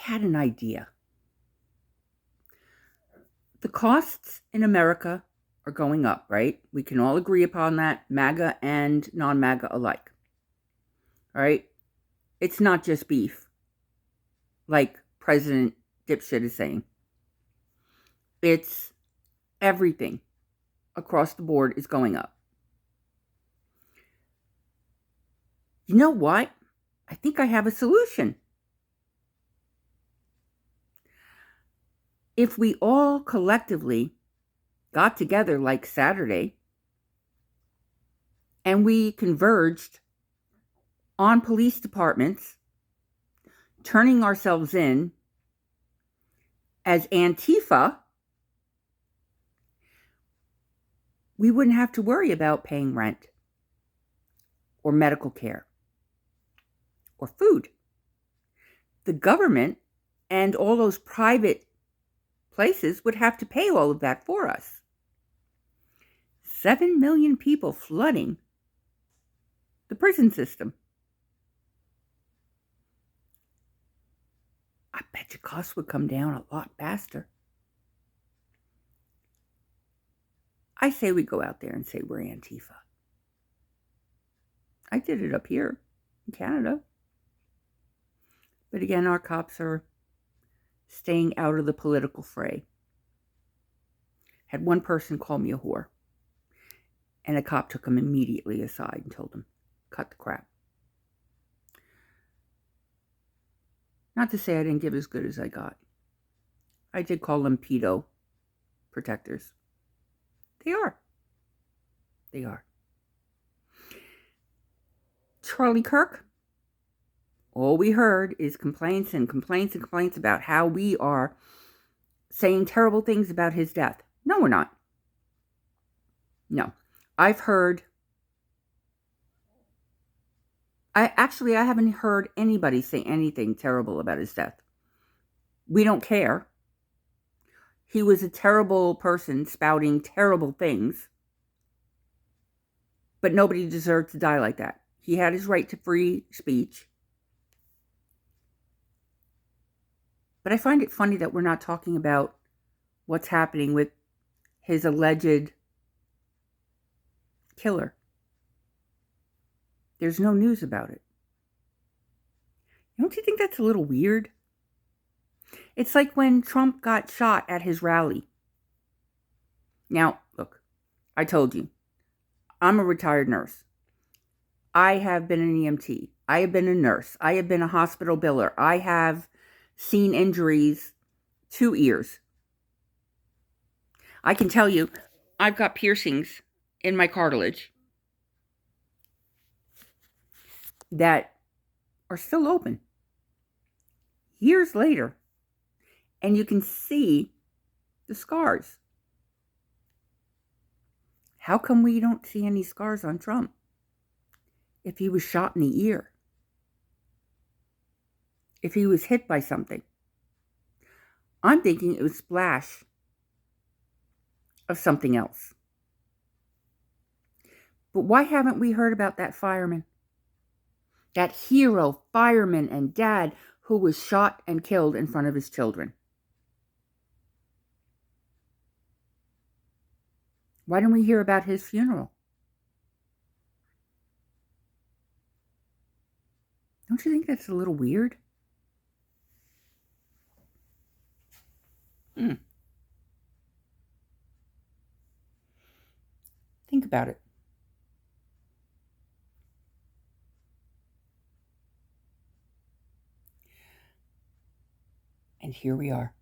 had an idea. The costs in America are going up, right? We can all agree upon that, MAGA and non-MAGA alike. All right? It's not just beef, like President Dipshit is saying. It's everything across the board is going up. You know what? I think I have a solution. If we all collectively got together like Saturday and we converged on police departments, turning ourselves in as Antifa, we wouldn't have to worry about paying rent or medical care or food. The government and all those private places would have to pay all of that for us. 7 million people flooding the prison system. I bet your costs would come down a lot faster. I say we go out there and say we're Antifa. I did it up here in Canada. But again, our cops are staying out of the political fray. Had one person call me a whore. And a cop took him immediately aside and told him, cut the crap. Not to say I didn't give as good as I got. I did call them pedo protectors. They are. They are. Charlie Kirk, all we heard is complaints and complaints and complaints about how we are saying terrible things about his death. No, we're not. No. I've heard... I haven't heard anybody say anything terrible about his death. We don't care. He was a terrible person spouting terrible things. But nobody deserved to die like that. He had his right to free speech. But I find it funny that we're not talking about what's happening with his alleged killer. There's no news about it. Don't you think that's a little weird? It's like when Trump got shot at his rally. Now, look, I told you, I'm a retired nurse. I have been an EMT. I have been a nurse. I have been a hospital biller. I have seen injuries to ears. I can tell you, I've got piercings in my cartilage that are still open years later, and you can see the scars. How come we don't see any scars on Trump if he was shot in the ear? If he was hit by something? I'm thinking it was splash of something else. But why haven't we heard about that fireman? That hero fireman and dad who was shot and killed in front of his children. Why don't we hear about his funeral? Don't you think that's a little weird? Think about it. And here we are.